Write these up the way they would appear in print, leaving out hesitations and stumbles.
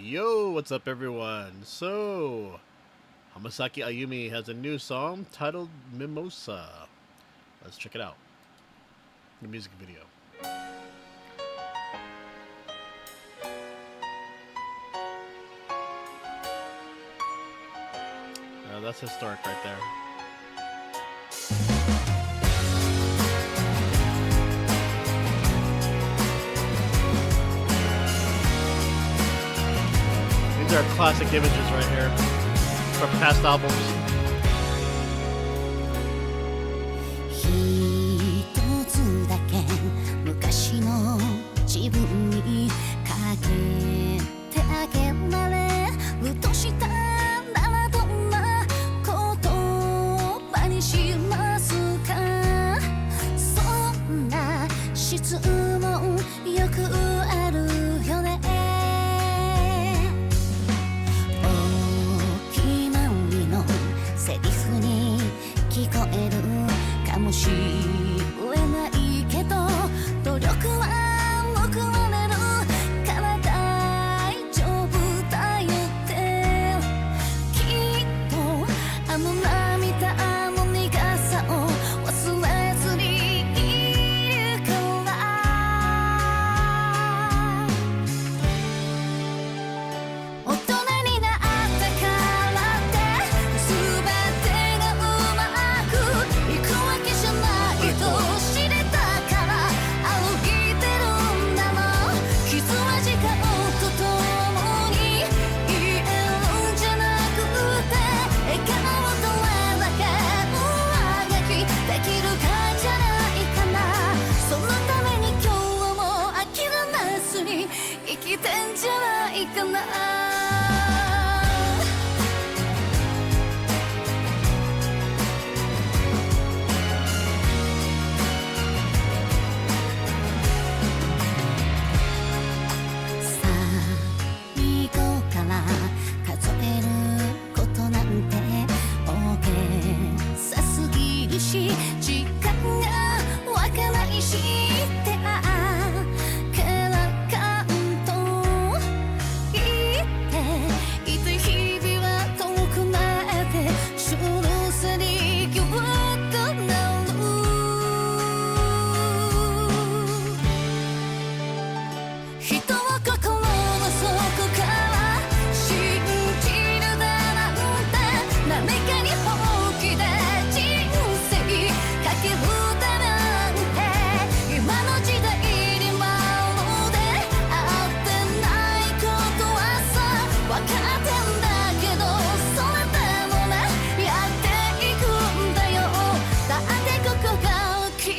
Yo, what's up, everyone? So, Hamasaki Ayumi has a new song titled Mimosa. Let's check it out. The music video. That's historic right there. These are classic images right here from past albums. 一つだけ昔の自分にかけてあげられるとしたならどんな言葉にしますか。そんな質問よくあるよね。お決まりのセリフに聞こえるかもしれないけど努力は報われるから大丈夫だよってきっとあの涙の苦さを忘れずにいるから大人になったからって全てがうまくいくわけじゃないと知れたから歩いてるんだろう。傷は時間とともに癒えるんじゃなくて笑顔どれだけ上書きできるかじゃないかな。そのために今日も諦めずに生きてんじゃないかな。最後から数えることなんて大げさすぎるし時間がわかないし手あからかんと言っていて日々は遠くなってシュルセリギュッとなる。人を心の底から信じるだなんて何かに本気で人生かけるだなんて今の時代にまるで合ってないことはさ分かってんだけどそれでもねやっていくんだよ。だってここが君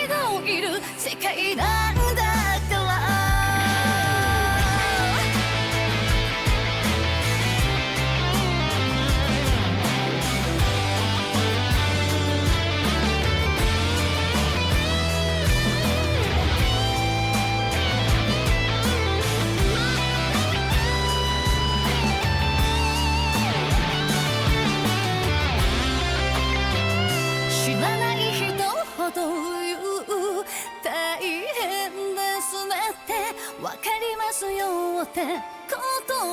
のいる世界なんだから。知らない人ほど言う大変ですねってわかりますよって言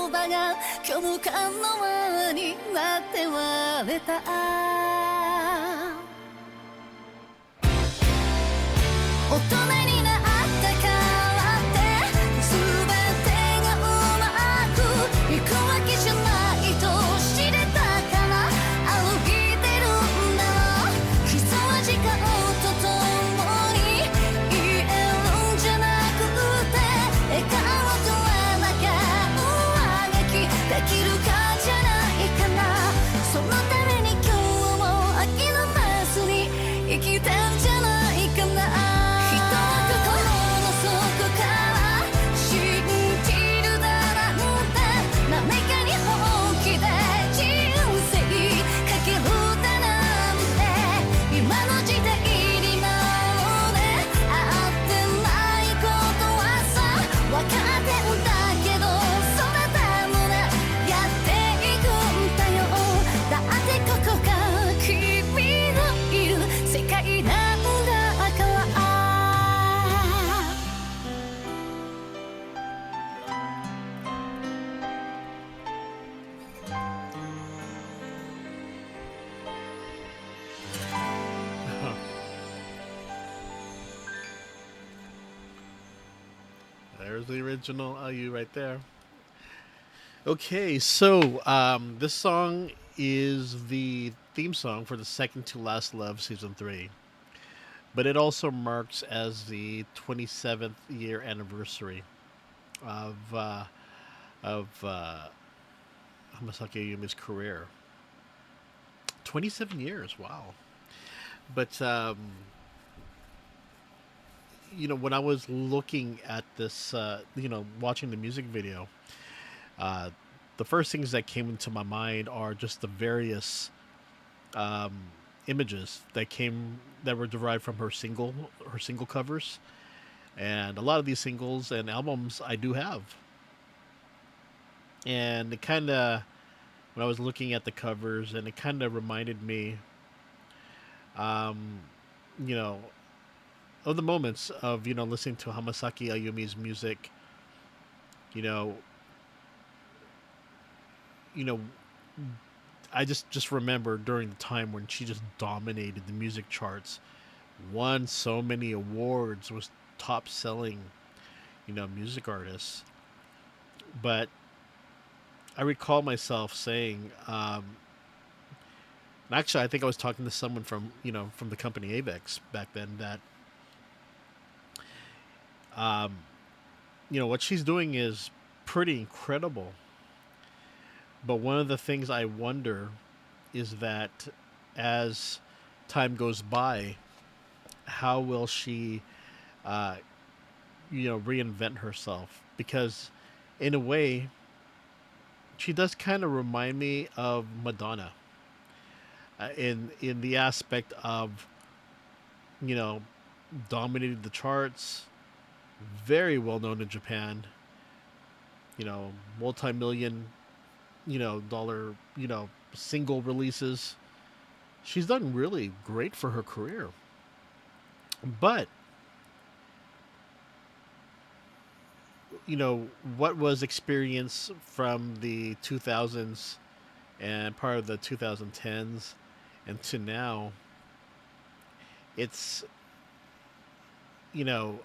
葉が虚無感の輪になって割れた。大人になったからって全てがうまくいくわけじゃないと知れたから歩いてるんだろう。傷は時間とともに癒えるんじゃなくて笑顔どれだけ上書きできるかじゃないかな。そのために今日も諦めずに生きてんじゃないかな。人は There's the original IU right there. Okay, so this song is the theme song for the second to last Love season 3, but it also marks as the 27th year anniversary of Hamasaki Ayumi's career. 27 years, wow! But when I was looking at this, watching the music video, uh, the first things that came into my mind are just the various um, images that were derived from her single covers, and a lot of these singles and albums I do have, and it kind of when I was looking at the covers, and it kind of reminded me, um, you know, of the moments of listening to Hamasaki Ayumi's music, you know, you know, I just remember during the time when she just dominated the music charts, won so many awards, was top selling, music artist. But I recall myself saying, and actually, I think I was talking to someone from the company Avex back then that, um, what she's doing is pretty incredible. But one of the things I wonder is that as time goes by, how will she, uh, reinvent herself? Because in a way, she does kind of remind me of Madonna, in the aspect of you know dominated the charts, very well known in Japan. Multi-million dollar single releases. She's done really great for her career, but what was experience from the 2000s and part of the 2010s and to now, it's you know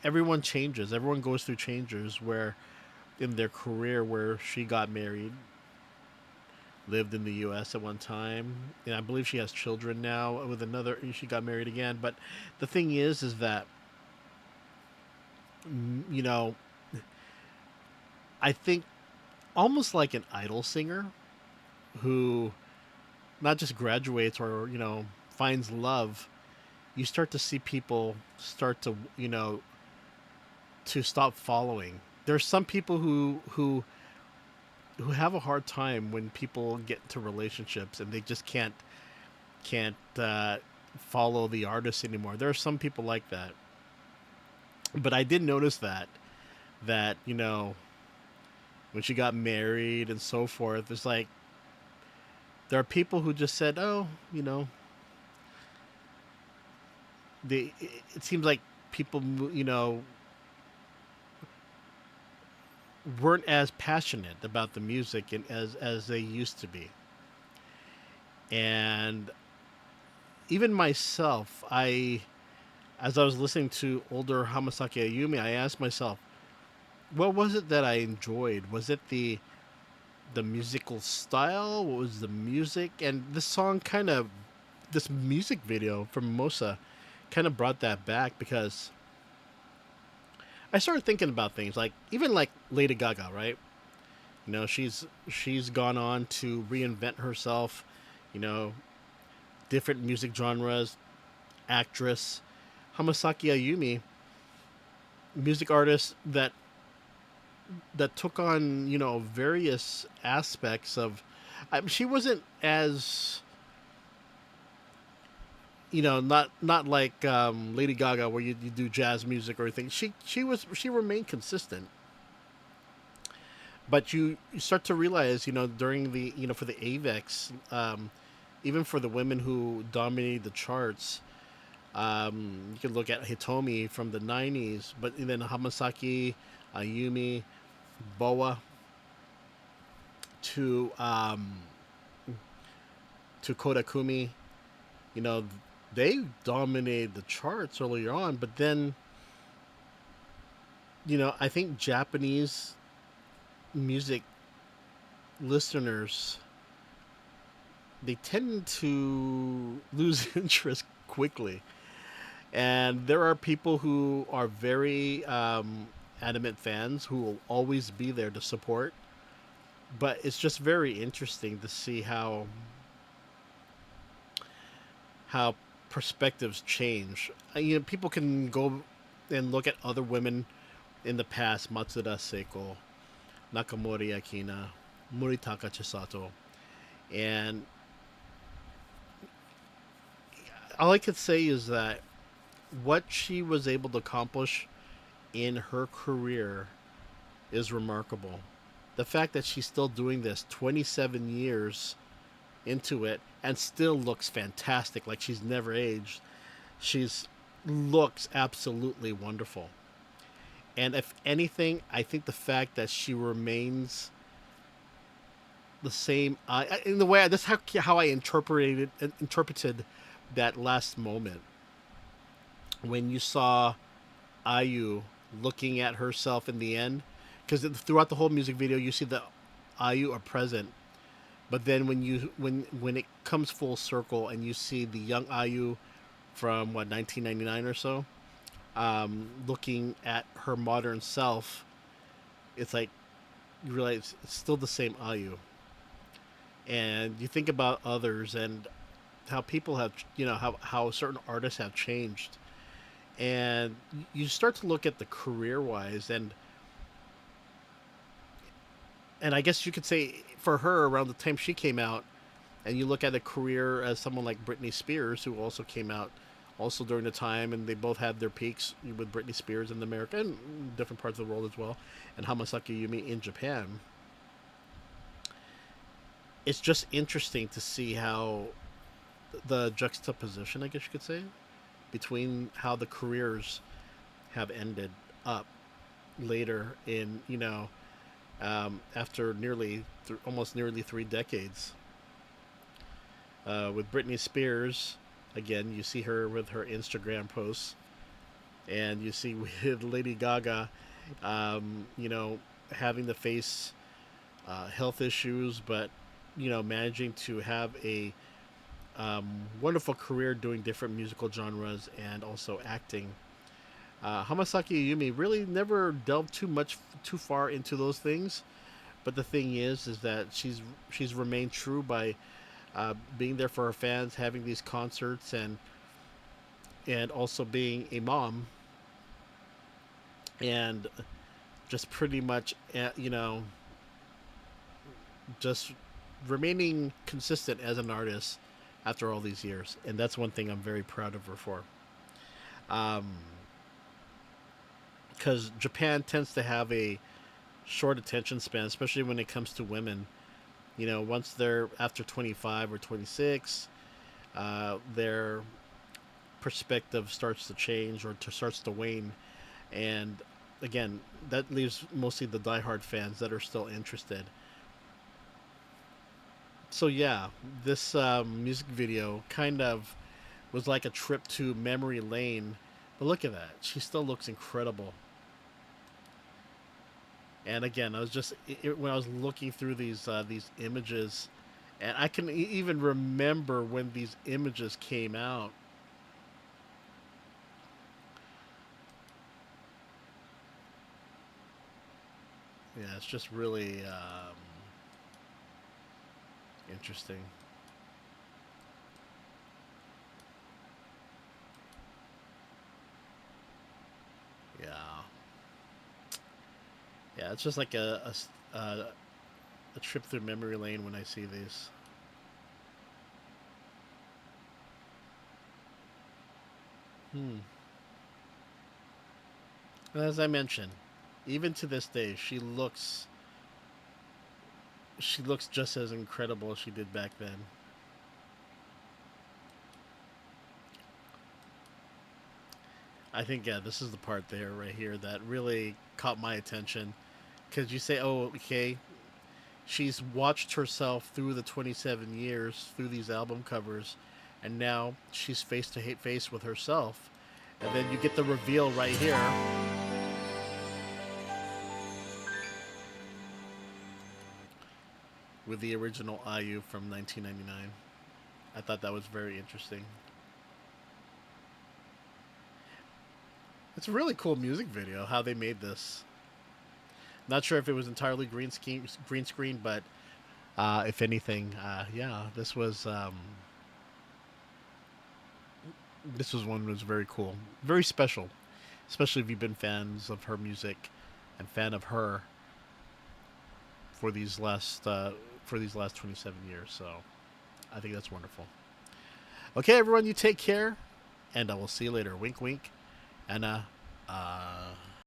everyone changes, everyone goes through changes where in their career, where she got married, lived in the US at one time, and I believe she has children now with another, she got married again. But the thing is that you know I think almost like an idol singer who not just graduates or finds love, you start to see people start to to stop following. There's some people who have a hard time when people get into relationships and they just can't follow the artist anymore. There are some people like that, but I did notice that when she got married and so forth, it's like there are people who just said, "Oh, they." It seems like people, weren't as passionate about the music and as they used to be. And even myself, as I was listening to older Hamasaki Ayumi, I asked myself, what was it that I enjoyed? Was it the musical style? What was the music? And this music video from Mimosa kind of brought that back, because I started thinking about things like, even like Lady Gaga, right? She's gone on to reinvent herself, you know, different music genres, actress. Hamasaki Ayumi, music artist that took on various aspects of. She wasn't as not like Lady Gaga, where you do jazz music or anything. She remained consistent, but you start to realize during the for the Avex, even for the women who dominated the charts. You can look at Hitomi from the '90s, but then Hamasaki, Ayumi, Boa, to Kodakumi. You know, they dominated the charts earlier on, but then I think Japanese music listeners, they tend to lose interest quickly. And there are people who are very adamant fans who will always be there to support. But it's just very interesting to see how perspectives change. People can go and look at other women in the past: Matsuda Seiko, Nakamori Akina, Muritaka Chisato, and all I could say is that what she was able to accomplish in her career is remarkable. The fact that she's still doing this 27 years into it and still looks fantastic, like she's never aged. She's looks absolutely wonderful. And if anything, I think the fact that she remains the same, in the way that's how I interpreted that last moment when you saw Ayu looking at herself in the end, because throughout the whole music video you see that Ayu are present, but then when it comes full circle and you see the young Ayu from what 1999 or so, looking at her modern self, it's like you realize it's still the same Ayu. And you think about others and how people have, how certain artists have changed, and you start to look at the career wise, and I guess you could say for her around the time she came out, and you look at a career as someone like Britney Spears, who also came out also during the time, and they both had their peaks with Britney Spears in America and different parts of the world as well, and Hamasaki Yumi in Japan. It's just interesting to see how the juxtaposition, I guess you could say, between how the careers have ended up later in, after almost nearly 3 decades. With Britney Spears, again, you see her with her Instagram posts, and you see with Lady Gaga, having to face health issues, but managing to have a wonderful career doing different musical genres and also acting. Hamasaki Ayumi really never delved too far into those things, but the thing is that she's remained true by being there for her fans, having these concerts, and also being a mom, and just pretty much, just remaining consistent as an artist after all these years. And that's one thing I'm very proud of her for. Because Japan tends to have a short attention span, especially when it comes to women. Once they're after 25 or 26, their perspective starts to change or starts to wane. And again, that leaves mostly the diehard fans that are still interested. So yeah, this music video kind of was like a trip to memory lane. But look at that; she still looks incredible. And again, I was just when I was looking through these images, and I can even remember when these images came out. Yeah, it's just really interesting. Yeah, yeah, it's just like a trip through memory lane when I see these. Hmm. As I mentioned, even to this day, she looks just as incredible as she did back then. I think yeah, this is the part there right here that really caught my attention because you say, oh, okay, she's watched herself through the 27 years through these album covers, and now she's face to face with herself, and then you get the reveal right here with the original IU from 1999. I thought that was very interesting. It's a really cool music video how they made this. Not sure if it was entirely green screen, but if anything, yeah, this was one that was very cool, very special, especially if you've been fans of her music and fan of her for these last 27 years. So I think that's wonderful. Okay, everyone, you take care, and I will see you later. Wink, wink, and